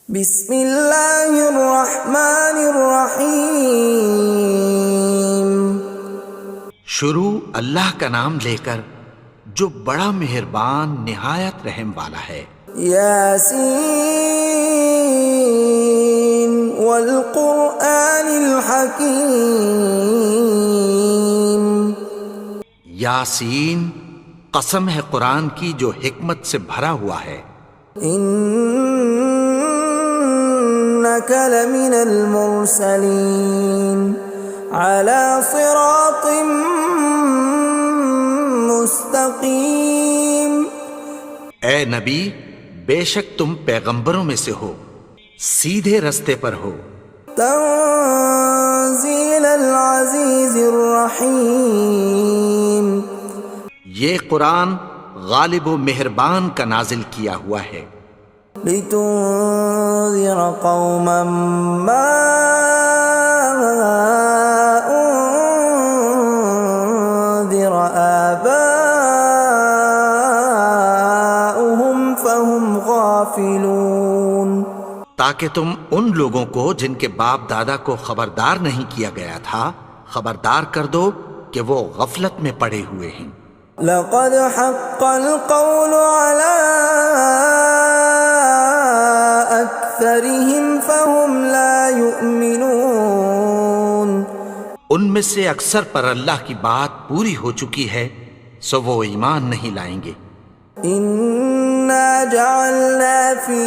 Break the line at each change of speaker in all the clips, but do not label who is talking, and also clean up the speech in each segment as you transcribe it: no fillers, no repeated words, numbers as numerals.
بسم اللہ الرحمن الرحیم۔
شروع اللہ کا نام لے کر جو بڑا مہربان نہایت رحم والا ہے۔
یاسین والقرآن الحکیم۔
یاسین، قسم ہے قرآن کی جو حکمت سے بھرا ہوا ہے۔
انک لمن المرسلین علی صراط مستقیم۔
اے نبی، بے شک تم پیغمبروں میں سے ہو، سیدھے رستے پر ہو۔
تنزیل العزیز الرحیم۔
یہ قرآن غالب و مہربان کا نازل کیا ہوا ہے۔
لتنذر قوما ما انذر آباؤهم فهم غافلون۔
تاکہ تم ان لوگوں کو جن کے باپ دادا کو خبردار نہیں کیا گیا تھا خبردار کر دو کہ وہ غفلت میں پڑے ہوئے ہیں۔
لقد حق القول على أكثرهم فهم لا يؤمنون۔
ان میں سے اکثر پر اللہ کی بات پوری ہو چکی ہے سو وہ ایمان نہیں لائیں گے۔
إنا جعلنا في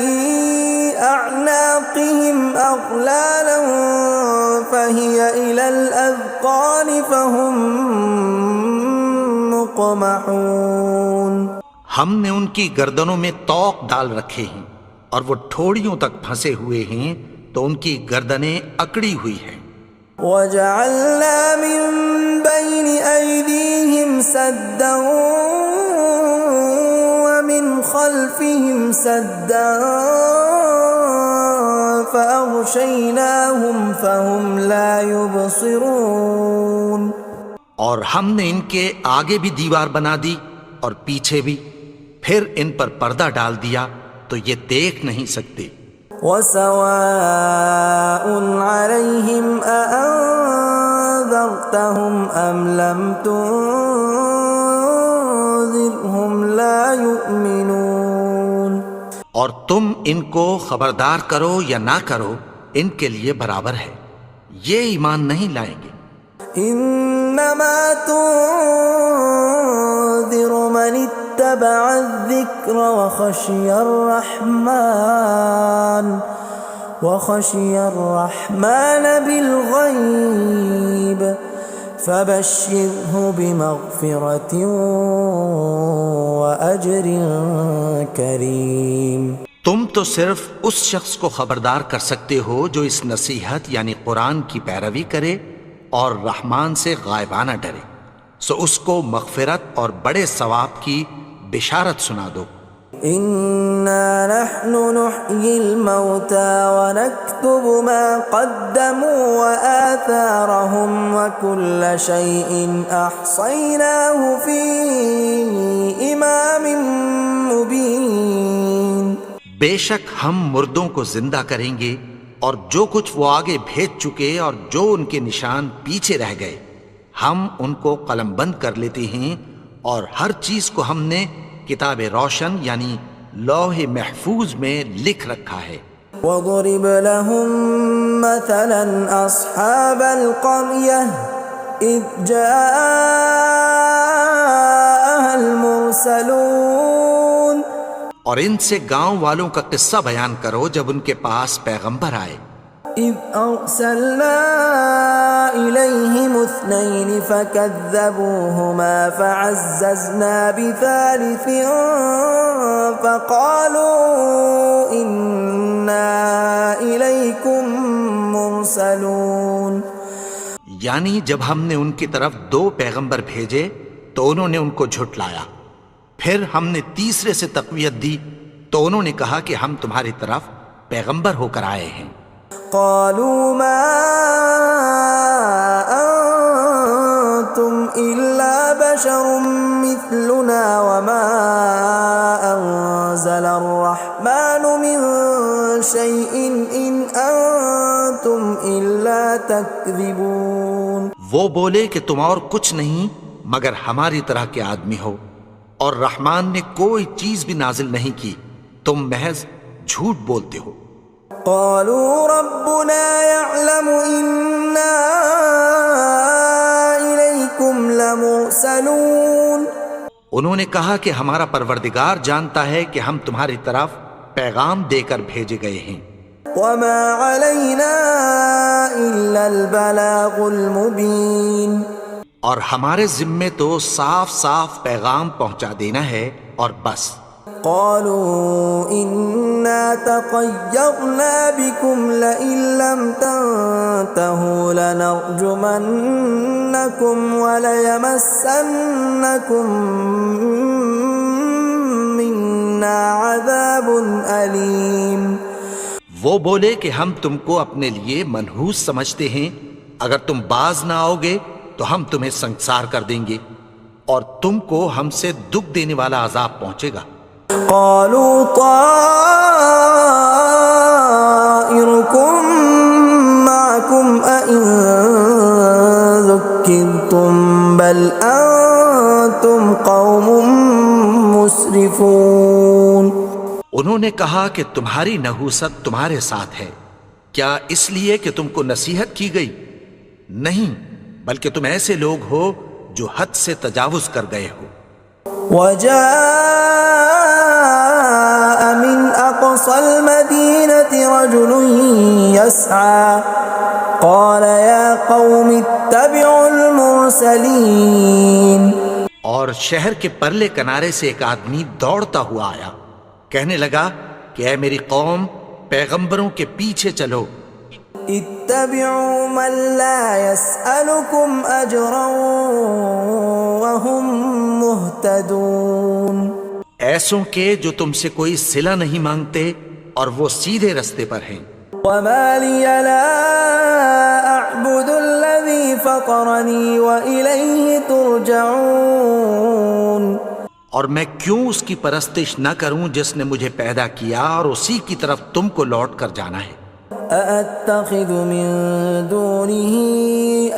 أعناقهم أغلالا فهي إلى الأذقان فهم مقمحون۔
ہم نے ان کی گردنوں میں طوق ڈال رکھے ہیں اور وہ ٹھوڑیوں تک پھنسے ہوئے ہیں تو ان کی گردنیں اکڑی ہوئی ہیں۔
وَجَعَلْنَا مِن بَيْنِ أَيْدِيهِمْ سَدًّا وَمِنْ خَلْفِهِمْ سَدًّا فَأَغْشَيْنَاهُمْ فَهُمْ لَا يُبْصِرُونَ۔
اور ہم نے ان کے آگے بھی دیوار بنا دی اور پیچھے بھی، پھر ان پر پردہ ڈال دیا تو یہ دیکھ نہیں سکتے۔
وَسَوَاءٌ عَلَيْهِمْ أَأَنذَرْتَهُمْ أَمْ لَمْ تُنذِرْهُمْ لَا يُؤْمِنُونَ۔
اور تم ان کو خبردار کرو یا نہ کرو ان کے لیے برابر ہے، یہ ایمان نہیں لائیں گے۔
انما تنذر من اتبع الذکر وخشی الرحمن بالغیب فبشرہ بمغفرۃ واجر کریم۔
تم تو صرف اس شخص کو خبردار کر سکتے ہو جو اس نصیحت یعنی قرآن کی پیروی کرے اور رحمان سے غائبانہ ڈرے، سو اس کو مغفرت اور بڑے ثواب کی بشارت سنا دو۔
اِنَّا نَحْنُ نُحْيِي الْمَوْتَى وَنَكْتُبُ مَا قَدَّمُوا وَآثَارَهُمْ وَكُلَّ شَيْءٍ أَحْصَيْنَاهُ فِي إِمَامٍ مُبِينٍ۔
بے شک ہم مردوں کو زندہ کریں گے اور جو کچھ وہ آگے بھیج چکے اور جو ان کے نشان پیچھے رہ گئے ہم ان کو قلم بند کر لیتے ہیں، اور ہر چیز کو ہم نے کتاب روشن یعنی لوح محفوظ میں لکھ رکھا ہے۔
وَضُرِبْ لَهُم مَّثَلًا أَصْحَابَ الْقَرْيَةِ إِذْ جَاءَهَا الْمُرْسَلُونَ۔
اور ان سے گاؤں والوں کا قصہ بیان کرو جب ان کے پاس پیغمبر آئے۔
إِذْ أَرْسَلْنَا إِلَيْهِمُ اثْنَيْنِ فَكَذَّبُوهُمَا فَعَزَّزْنَا بِثَالِثٍ فَقَالُوا إِنَّا إِلَيْكُمْ مُرْسَلُونَ۔
یعنی جب ہم نے ان کی طرف دو پیغمبر بھیجے تو انہوں نے ان کو جھٹلایا، پھر ہم نے تیسرے سے تقویت دی تو انہوں نے کہا کہ ہم تمہاری طرف پیغمبر ہو کر آئے ہیں۔
قالوا ما أنتم إلا بشر مثلنا وما أنزل الرحمن من شيء إن أنتم إلا تكذبون.
وہ بولے کہ تم اور کچھ نہیں مگر ہماری طرح کے آدمی ہو، اور رحمان نے کوئی چیز بھی نازل نہیں کی، تم محض جھوٹ بولتے ہو.
قالوا ربنا يعلم إنا إليكم لمرسلون.
انہوں نے کہا کہ ہمارا پروردگار جانتا ہے کہ ہم تمہاری طرف پیغام دے کر بھیجے گئے ہیں.
وما علينا إلا البلاغ المبين.
اور ہمارے ذمے تو صاف صاف پیغام پہنچا دینا ہے اور بس.
قالوا إنا تطيرنا بكم لئن لم تنتهوا لنرجمنكم وليمسنكم منا عذاب أليم.
وہ بولے کہ ہم تم کو اپنے لیے منحوس سمجھتے ہیں، اگر تم باز نہ آؤ گے تو ہم تمہیں سنسار کر دیں گے اور تم کو ہم سے دکھ دینے والا عذاب پہنچے گا.
قالوا طائركم معكم أئن ذكرتم بل أنتم قوم مسرفون.
انہوں نے کہا کہ تمہاری نحوست تمہارے ساتھ ہے، کیا اس لیے کہ تم کو نصیحت کی گئی؟ نہیں، بلکہ تم ایسے لوگ ہو جو حد سے تجاوز کر گئے ہو.
وجاء من أقصى المدينة رجل يسعى قال يا قوم اتبعوا المرسلين.
اور شہر کے پرلے کنارے سے ایک آدمی دوڑتا ہوا آیا، کہنے لگا کہ اے میری قوم، پیغمبروں کے پیچھے چلو.
اتبعوا من لا يسألكم أجرا وهم مهتدون.
ایسوں کے جو تم سے کوئی صلہ نہیں مانگتے اور وہ سیدھے رستے پر ہیں.
وما لي لا أعبد الذي فطرني وإليه ترجعون.
اور میں کیوں اس کی پرستش نہ کروں جس نے مجھے پیدا کیا اور اسی کی طرف تم کو لوٹ کر جانا ہے.
أأتخذ من دونه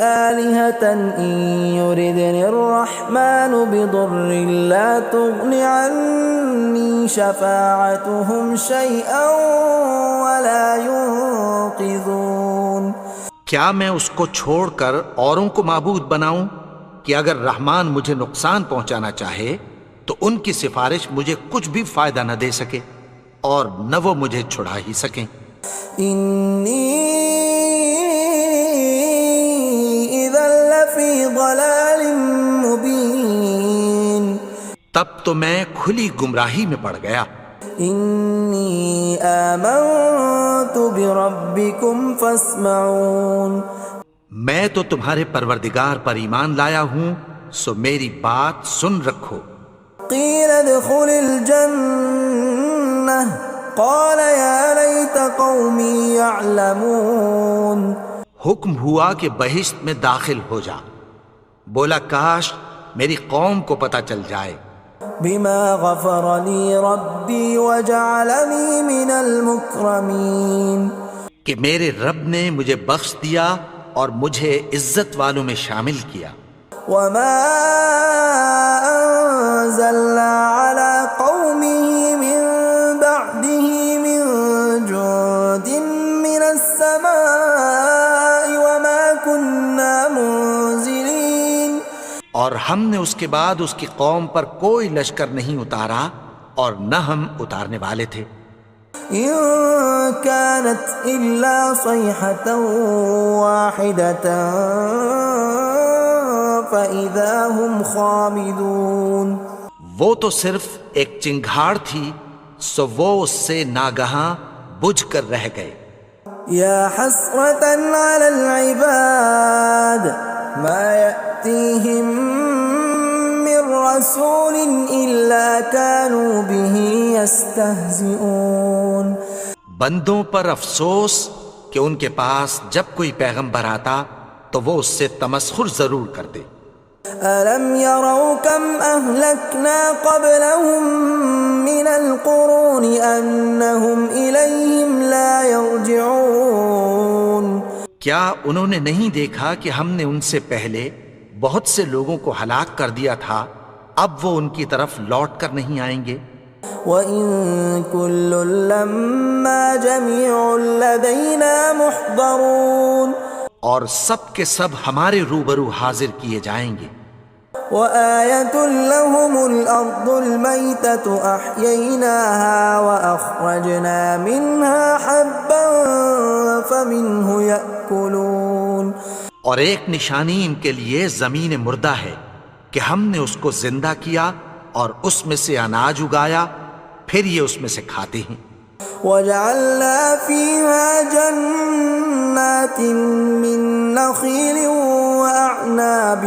آلهة إن يردني الرحمن بضر لا تغن عني شفاعتهم شيئا ولا ينقذون.
کیا میں اس کو چھوڑ کر اوروں کو معبود بناؤں کہ اگر رحمان مجھے نقصان پہنچانا چاہے تو ان کی سفارش مجھے کچھ بھی فائدہ نہ دے سکے اور نہ وہ مجھے چھڑا ہی سکیں.
إني إذا لفي ضلال مبين.
تب تو میں کھلی گمراہی میں پڑ گیا.
إني آمنت بربكم فاسمعون.
میں تو تمہارے پروردگار پر ایمان لایا ہوں، سو میری بات سن رکھو.
قيل ادخل الجنة قال يا ليت قومي يعلمون.
حکم ہوا کہ بہشت میں داخل ہو جا. بولا کاش میری قوم کو پتہ چل جائے.
بما غفر لي ربي وجعلني من المكرمين.
کہ میرے رب نے مجھے بخش دیا اور مجھے عزت والوں میں شامل کیا.
وما أنزلنا على قومه من بعده من جند من السماء وما كنا منزلين.
اور ہم نے اس کے بعد اس کی قوم پر کوئی لشکر نہیں اتارا اور نہ ہم اتارنے والے تھے.
إن كانت إلا صيحة واحدة فإذا هم خامدون.
وہ تو صرف ایک چنگھاڑ تھی، سو وہ اس سے ناگہاں بجھ کر رہ گئے.
يا حسرة على العباد ما يأتيهم من رسول إلا كانوا به يستهزئون.
بندوں پر افسوس کہ ان کے پاس جب کوئی پیغمبر آتا تو وہ اس سے تمسخر ضرور کرتے.
ألم يروا كم أهلكنا قبلهم من القرون أنهم إليهم لا يرجعون
کیا انہوں نے نہیں دیکھا کہ ہم نے ان سے پہلے بہت سے لوگوں کو ہلاک کر دیا تھا، اب وہ ان کی طرف لوٹ کر نہیں آئیں گے؟
وَإِن كُلٌّ لَّمَّا جَمِيعٌ لَّدَيْنَا مُحْضَرُونَ
اور سب کے سب ہمارے روبرو حاضر کیے جائیں گے۔
وَآيَةٌ لَّهُمُ الْأَرْضُ الْمَيْتَةُ أَحْيَيْنَاهَا وَأَخْرَجْنَا مِنْهَا حَبًّا فَمِنْهُ يَأْكُلُونَ
اور ایک نشانی ان کے لیے زمین مردہ ہے کہ ہم نے اس کو زندہ کیا اور اس میں سے اناج اگایا، پھر یہ اس میں سے کھاتے ہیں۔
وَجَعَلْنَا فِيهَا جَنَّاتٍ مِّن نَّخِيلٍ وَأَعْنَابٍ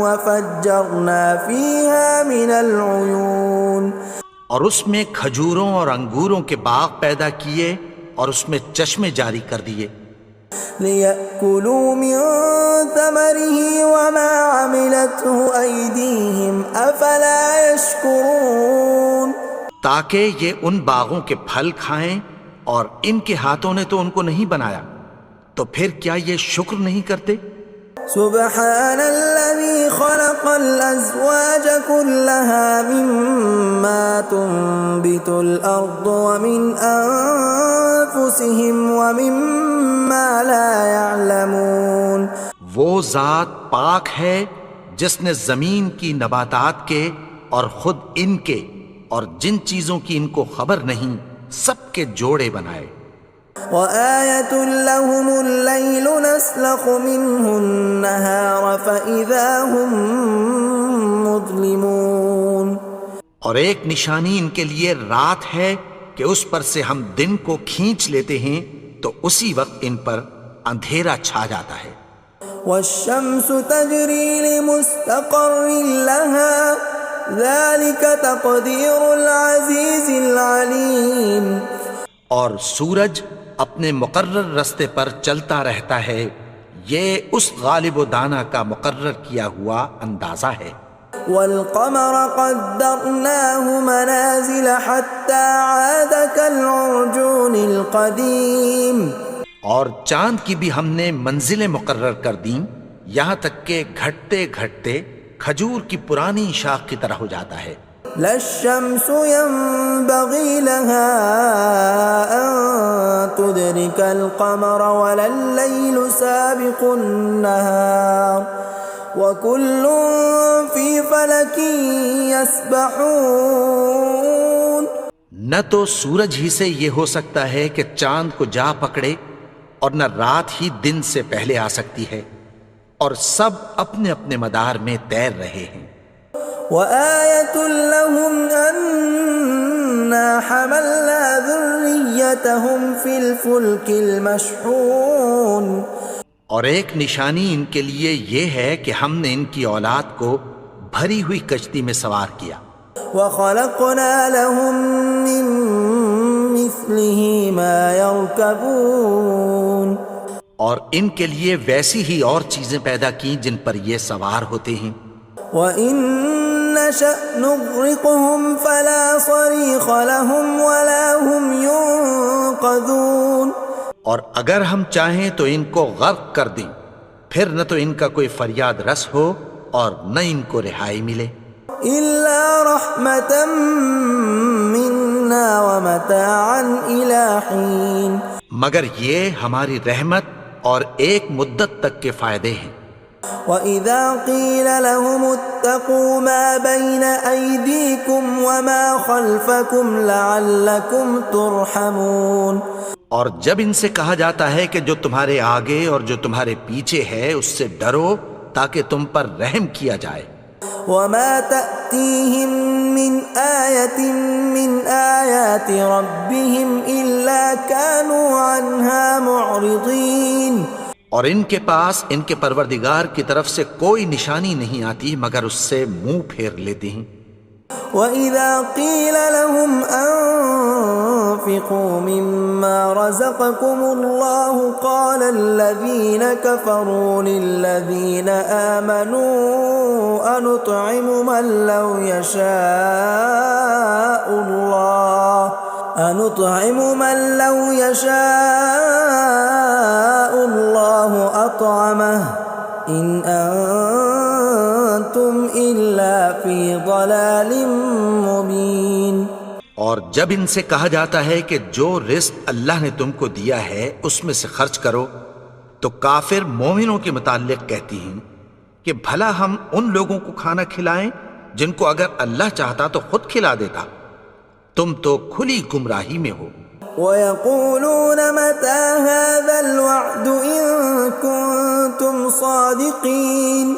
وَفَجَّرْنَا فِيهَا مِنَ الْعُيُونِ
اور اس میں کھجوروں اور انگوروں کے باغ پیدا کیے اور اس میں چشمے جاری کر دیے،
لِيَأْكُلُوا مِن ثَمَرِهِ وَمَا عَمِلَتْهُ أَيْدِيهِمْ أَفَلَا يَشْكُرُونَ
تاکہ یہ ان باغوں کے پھل کھائیں، اور ان کے ہاتھوں نے تو ان کو نہیں بنایا، تو پھر کیا یہ شکر نہیں کرتے؟
سبحان الذي خلق الأزواج كلها مما تنبت الأرض ومن أنفسهم ومما لا يعلمون
وہ ذات پاک ہے جس نے زمین کی نباتات کے اور خود ان کے اور جن چیزوں کی ان کو خبر نہیں سب کے جوڑے بنائے۔
وَآيَةٌ لَّهُمُ اللَّيْلُ نَسْلَخُ مِنْهُ النَّهَارَ فَإِذَا هُم مُظْلِمُونَ
اور ایک نشانی ان کے لیے رات ہے کہ اس پر سے ہم دن کو کھینچ لیتے ہیں تو اسی وقت ان پر اندھیرا چھا جاتا ہے۔
وَالشَّمْسُ تَجْرِي لِمُسْتَقَرٍّ لَّهَا ذَلِكَ تَقْدِيرُ الْعَزِيزِ الْعَلِيمِ
اور سورج اپنے مقرر رستے پر چلتا رہتا ہے، یہ اس غالب و دانا کا مقرر کیا ہوا اندازہ ہے۔
وَالْقَمَرَ قَدَّرْنَاهُ مَنَازِلَ حَتَّى عَادَ كَالْعُرْجُونِ الْقَدِيمِ
اور چاند کی بھی ہم نے منزلیں مقرر کر دیں، یہاں تک کہ گھٹتے گھٹتے کھجور کی پرانی شاخ کی طرح ہو جاتا ہے۔
لا الشمس ينبغي لها أن تدرك القمر ولا الليل سابق النهار وكل في فلك يسبحون
نہ تو سورج ہی سے یہ ہو سکتا ہے کہ چاند کو جا پکڑے، اور نہ رات ہی دن سے پہلے آ سکتی ہے، اور سب اپنے اپنے مدار میں تیر رہے ہیں۔
وَآيَةٌ لَّهُمْ أَنَّا حَمَلْنَا ذُرِّيَّتَهُمْ فِي الْفُلْكِ الْمَشْحُونِ
اور ایک نشانی ان کے لیے یہ ہے کہ ہم نے ان کی اولاد کو بھری ہوئی کشتی میں سوار کیا۔
وَخَلَقْنَا لَهُم مِّن مِّثْلِهِ مَا يَرْكَبُونَ
اور ان کے لیے ویسی ہی اور چیزیں پیدا کی جن پر یہ سوار ہوتے ہیں۔
وَإِن نَّشَأْ نُغْرِقْهُمْ فَلَا صَرِيخَ لَهُمْ وَلَا هُمْ يُنقَذُونَ
اور اگر ہم چاہیں تو ان کو غرق کر دیں، پھر نہ تو ان کا کوئی فریاد رس ہو اور نہ ان کو رہائی ملے۔
إِلَّا رَحْمَةً مِّنَّا وَمَتَاعًا إِلَىٰ حِينٍ
مگر یہ ہماری رحمت اور ایک مدت تک کے فائدے ہیں۔
وَإِذَا قِيلَ لَهُمُ اتَّقُوا مَا بَيْنَ أَيْدِيكُمْ وَمَا خَلْفَكُمْ لَعَلَّكُمْ تُرْحَمُونَ
اور جب ان سے کہا جاتا ہے کہ جو تمہارے آگے اور جو تمہارے پیچھے ہے اس سے ڈرو تاکہ تم پر رحم کیا جائے۔
وَمَا تَأْتِيهِم مِّنْ آيَةٍ مِّنْ آيَاتِ رَبِّهِمْ إِلَّا كَانُوا عَنْهَا مُعْرِضِينَ
اور ان کے پاس ان کے پروردگار کی طرف سے کوئی نشانی نہیں آتی مگر اس سے منہ پھیر لیتے ہیں۔
وَإِذَا قِيلَ لَهُمْ وأنفقوا مما رزقكم الله قال الذين كفروا للذين آمنوا أنطعم من لو يشاء الله أطعمه إن أنتم إلا في ضلال مبين۔
اور جب ان سے کہا جاتا ہے کہ جو رزق اللہ نے تم کو دیا ہے اس میں سے خرچ کرو، تو کافر مومنوں کے متعلق کہتی ہیں کہ بھلا ہم ان لوگوں کو کھانا کھلائیں جن کو اگر اللہ چاہتا تو خود کھلا دیتا، تم تو کھلی گمراہی میں ہو۔
وَيَقُولُونَ مَتَى هَذَا الْوَعْدُ إِن كُنتُمْ صَادِقِينَ،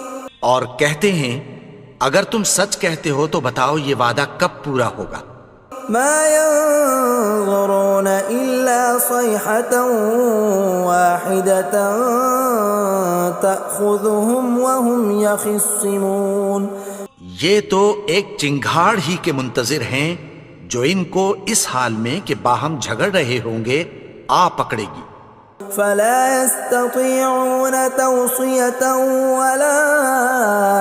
اور کہتے ہیں اگر تم سچ کہتے ہو تو بتاؤ یہ وعدہ کب پورا ہوگا۔
مَا يَنظُرُونَ إِلَّا صَيْحَةً وَاحِدَةً تَأْخُذُهُمْ وَهُمْ يَخِصِّمُونَ،
یہ تو ایک چنگھاڑ ہی کے منتظر ہیں جو ان کو اس حال میں کہ باہم جھگڑ رہے ہوں گے آ پکڑے گی۔
فَلَا يَسْتَطِيعُونَ تَوْصِيَةً وَلَا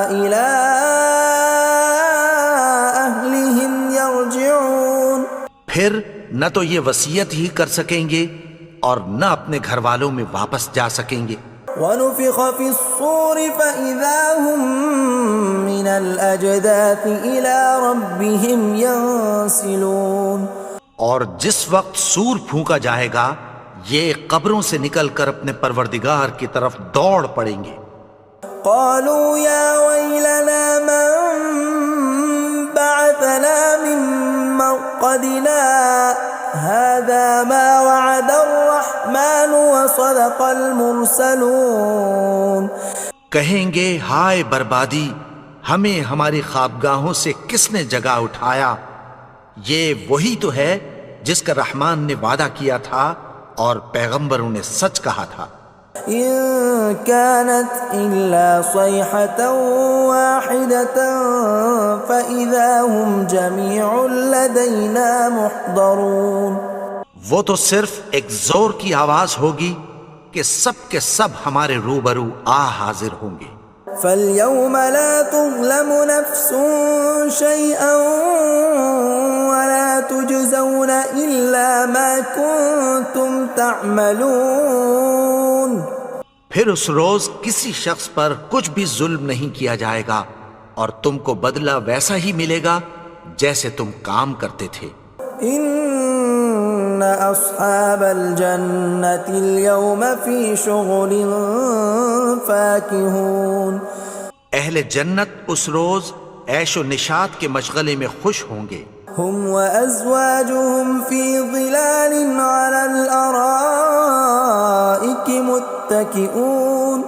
إِلَىٰ أَهْلِهِمْ يَرْجِعُونَ،
پھر نہ تو یہ وصیت ہی کر سکیں گے اور نہ اپنے گھر والوں میں واپس جا سکیں گے۔
وَنُفِخَ فِي الصُّورِ فَإِذَا هُم مِّنَ الْأَجْدَاثِ إِلَىٰ رَبِّهِمْ يَنسِلُونَ،
اور جس وقت سور پھونکا جائے گا یہ قبروں سے نکل کر اپنے پروردگار کی طرف دوڑ پڑیں گے۔
قالوا يا ويلنا من بعثنا من مرقدنا هذا ما وعد الرحمن وصدق المرسلون،
کہیں گے ہائے بربادی، ہمیں ہماری خوابگاہوں سے کس نے جگا اٹھایا، یہ وہی تو ہے جس کا رحمان نے وعدہ کیا تھا اور پیغمبروں نے سچ کہا تھا۔
إن كانت إلا صيحة واحدة فإذا هم جميع لدينا محضرون،
وہ تو صرف ایک زور کی آواز ہوگی کہ سب کے سب ہمارے روبرو آ حاضر ہوں گے۔
فاليوم لا تظلم نفس شيئا ولا تجزون إلا ما كنتم تعملون،
پھر اس روز کسی شخص پر کچھ بھی ظلم نہیں کیا جائے گا اور تم کو بدلہ ویسا ہی ملے گا جیسے تم کام کرتے تھے۔
ان اصحاب الجنة اليوم في شغل فاكهون، اہل
جنت اس روز عیش و نشاط کے مشغلے میں خوش ہوں گے۔
هم وازواجهم في ظلال على الارائك متكئون،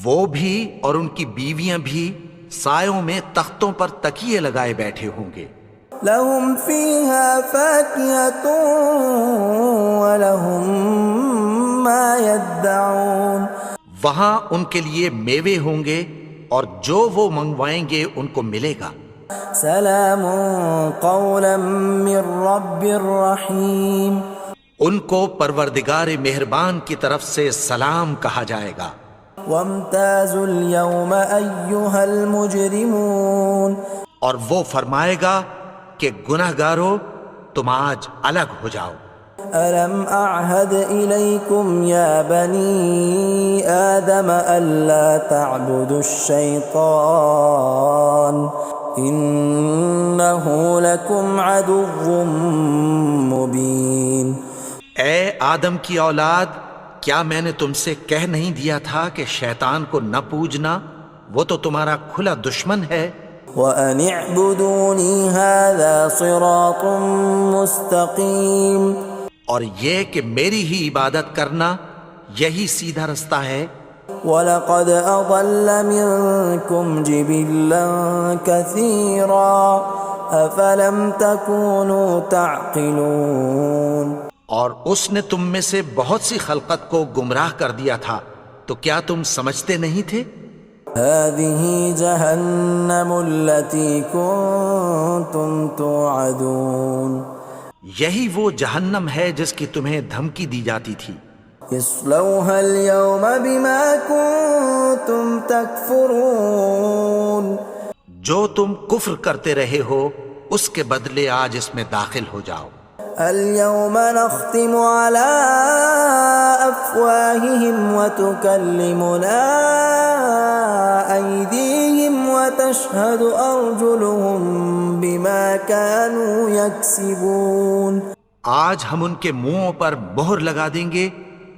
وہ بھی اور ان کی بیویاں بھی سایوں میں تختوں پر تکیے لگائے بیٹھے ہوں گے۔
لهم فيها فاكهة ولهم ما يدعون،
وہاں ان کے لیے میوے ہوں گے اور جو وہ منگوائیں گے ان کو ملے گا۔
سلام قولا من رب رحیم،
ان کو پروردگار مہربان کی طرف سے سلام کہا جائے گا۔
وامتازوا اليوم ایھا المجرمون،
اور وہ فرمائے گا کہ گنہگارو تم آج الگ ہو جاؤ۔
ألم أعهد إليكم يا بني آدم ألا تعبدوا الشيطان إنه لكم عدو مبين۔
اے آدم کی اولاد، کیا میں نے تم سے کہہ نہیں دیا تھا کہ شیطان کو نہ پوجنا، وہ تو تمہارا کھلا دشمن ہے۔
وَأَنِ اعْبُدُونِي هَذَا صِرَاطٌ مُسْتَقِيمٌ،
اور یہ کہ میری ہی عبادت کرنا یہی سیدھا رستہ ہے۔
وَلَقَدْ أَضَلَّ مِنْكُمْ جِبِلًّا كَثِيرًا أَفَلَمْ تَكُونُوا تَعْقِلُونَ،
اور اس نے تم میں سے بہت سی خلقت کو گمراہ کر دیا تھا، تو کیا تم سمجھتے نہیں تھے؟
هَذِهِ جَهَنَّمُ الَّتِي كُنْتُمْ تُوعَدُونَ،
یہی وہ جہنم ہے جس کی تمہیں دھمکی دی جاتی تھی.
اصلوها اليوم بما كنتم تكفرون.
جو تم کفر کرتے رہے ہو اس کے بدلے آج اس میں داخل ہو جاؤ.
اليوم نختم على أفواههم وتكلمنا أيديهم وتشهد أرجلهم بما كانوا يكسبون.
آج ہم ان کے منہوں پر مہر لگا دیں گے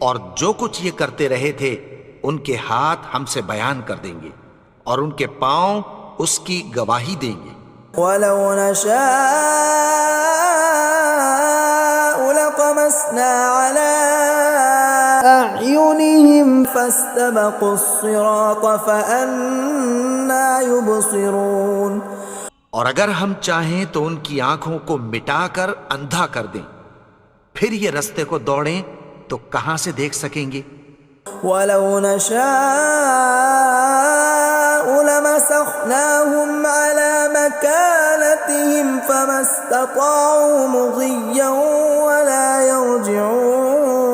اور جو کچھ یہ کرتے رہے تھے ان کے ہاتھ ہم سے بیان کر دیں گے اور ان کے پاؤں اس کی گواہی دیں گے.
ولو نشاء لطمسنا على أعينهم فاستبقوا الصراط فأنى يبصرون.
اور اگر ہم چاہیں تو ان کی آنکھوں کو مٹا کر اندھا کر دیں، پھر یہ رستے کو دوڑیں تو کہاں سے دیکھ سکیں گے.
ولو نشاء لمسخناهم على مكانتهم فما استطاعوا مضيا ولا يرجعون.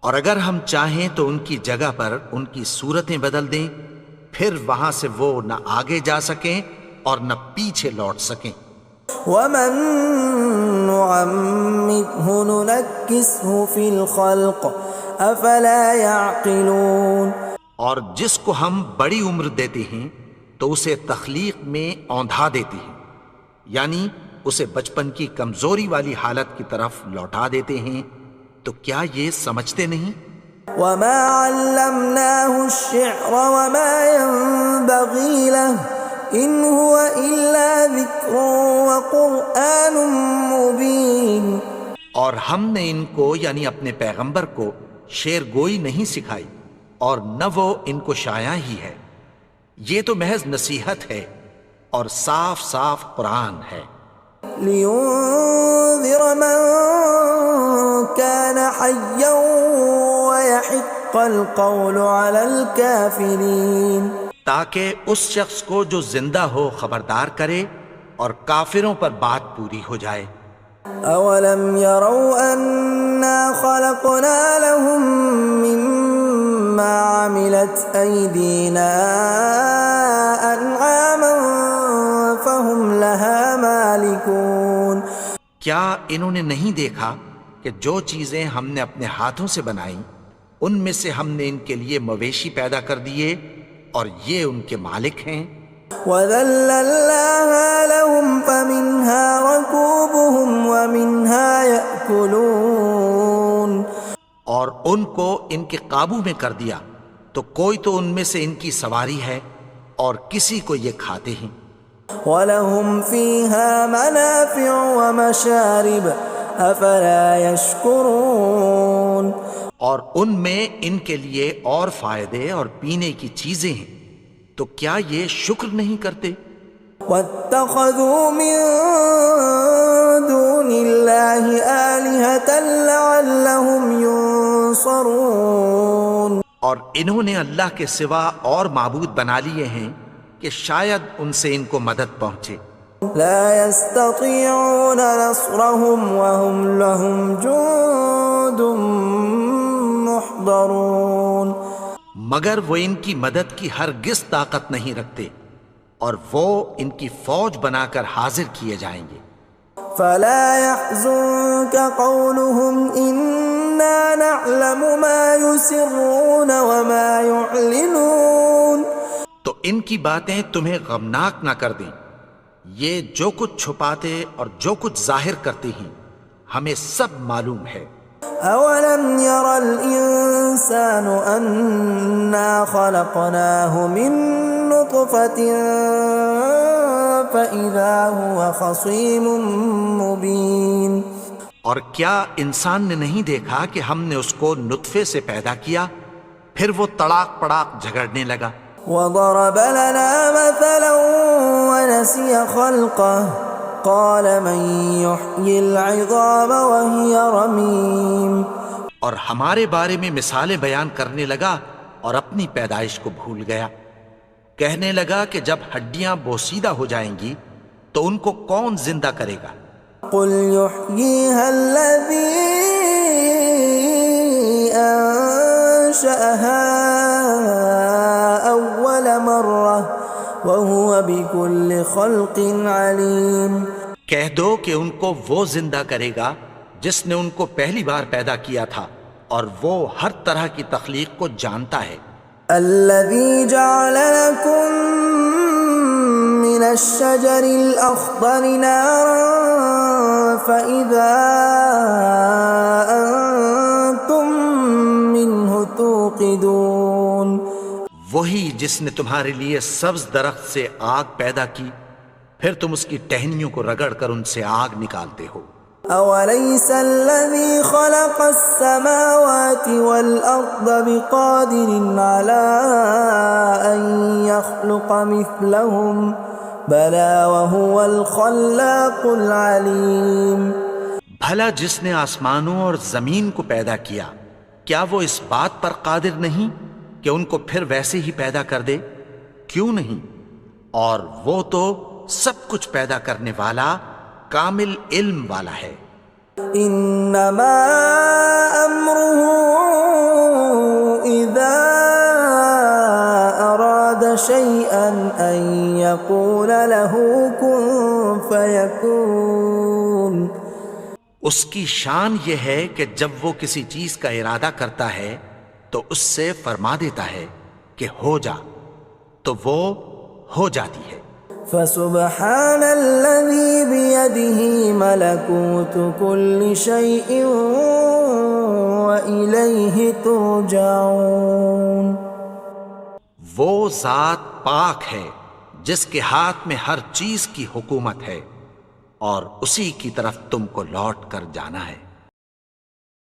اور اگر ہم چاہیں تو ان کی جگہ پر ان کی صورتیں بدل دیں، پھر وہاں سے وہ نہ آگے جا سکیں اور نہ پیچھے لوٹ سکیں.
ومن نعمره ننكسه في الخلق افلا يعقلون.
اور جس کو ہم بڑی عمر دیتے ہیں تو اسے تخلیق میں اوندھا دیتے ہیں، یعنی اسے بچپن کی کمزوری والی حالت کی طرف لوٹا دیتے ہیں. تو کیا یہ سمجھتے نہیں؟
وما علمناه الشعر وما ينبغي له ان هو الا ذکر وقرآن مبین.
اور ہم نے ان کو یعنی اپنے پیغمبر کو شعر گوئی نہیں سکھائی اور نہ وہ ان کو شایع ہی ہے، یہ تو محض نصیحت ہے اور صاف صاف قرآن ہے.
لینذر من كان حیا ويحق القول على الكافرین.
تاکہ اس شخص کو جو زندہ ہو خبردار کرے اور کافروں پر بات پوری ہو جائے.
اولم يروا انا خلقنا لهم مما عملت ايدينا انعاما فهم لها مالكون.
کیا انہوں نے نہیں دیکھا کہ جو چیزیں ہم نے اپنے ہاتھوں سے بنائیں ان میں سے ہم نے ان کے لیے مویشی پیدا کر دیے اور یہ ان کے مالک ہیں.
وَذَلَّلْنَاهَا لَهُمْ فَمِنْهَا رَكُوبُهُمْ وَمِنْهَا يَأْكُلُونَ.
اور ان کو ان کے قابو میں کر دیا تو کوئی تو ان میں سے ان کی سواری ہے اور کسی کو یہ کھاتے ہیں.
وَلَهُمْ فِيهَا مَنَافِعُ وَمَشَارِبُ أَفَلَا يَشْكُرُونَ.
اور ان میں ان کے لیے اور فائدے اور پینے کی چیزیں ہیں، تو کیا یہ شکر نہیں کرتے؟
وَاتَّخَذُوا مِن دُونِ اللَّهِ آلِهَةً لَعَلَّهُمْ يُنصَرُونَ.
اور انہوں نے اللہ کے سوا اور معبود بنا لیے ہیں کہ شاید ان سے ان کو مدد پہنچے.
لا يستطيعون نصرهم وهم لهم جند محضرون.
مگر وہ ان کی مدد کی ہرگز طاقت نہیں رکھتے اور وہ ان کی فوج بنا کر حاضر کیے جائیں گے.
فلا يحزنك قولهم إنا نعلم ما يسرون وما يعلنون.
تو ان کی باتیں تمہیں غمناک نہ کر دیں، یہ جو کچھ چھپاتے اور جو کچھ ظاہر کرتے ہیں ہمیں سب معلوم ہے.
اولم ير الانسان انا خلقناه من نطفة فاذا هو خصيم مبين.
اور کیا انسان نے نہیں دیکھا کہ ہم نے اس کو نطفے سے پیدا کیا پھر وہ تڑاک پڑاک جھگڑنے لگا.
وضرب لنا مثلا ونسي خلقه قال من يحيي العظام وهي رميم.
اور ہمارے بارے میں مثالیں بیان کرنے لگا اور اپنی پیدائش کو بھول گیا. کہنے لگا کہ جب ہڈیاں بوسیدہ ہو جائیں گی تو ان کو کون زندہ کرے گا
قل يحييها الذي أنشأها أول مرة وهو بكل خلق عليم۔
کہہ دو کہ ان کو وہ زندہ کرے گا جس نے ان کو پہلی بار پیدا کیا تھا، اور وہ ہر طرح کی تخلیق کو جانتا ہے۔
الذي جعل لكم من الشجر الأخضر نارا فإذا أنتم منه توقدون،
وہی جس نے تمہارے لیے سبز درخت سے آگ پیدا کی، پھر تم اس کی ٹہنیوں کو رگڑ کر ان سے آگ نکالتے ہو۔
أوليس الذي خلق السماوات والأرض بقادر على أن يخلق مثلهم بلى وهو الخلاق العليم۔
بھلا جس نے آسمانوں اور زمین کو پیدا کیا، کیا وہ اس بات پر قادر نہیں کہ ان کو پھر ویسے ہی پیدا کر دے؟ کیوں نہیں؟ اور وہ تو سب کچھ پیدا کرنے والا، کامل علم والا ہے۔
انما امره اذا اراد شيئا ان يقول له كن فيكون۔
اس کی شان یہ ہے کہ جب وہ کسی چیز کا ارادہ کرتا ہے تو اس سے فرما دیتا ہے کہ ہو جا، تو وہ ہو جاتی ہے۔
فسبحان الذي بيده ملكوت كل شيء وإليه ترجعون۔
وہ ذات پاک ہے جس کے ہاتھ میں ہر چیز کی حکومت ہے، اور اسی کی طرف تم کو لوٹ کر جانا ہے۔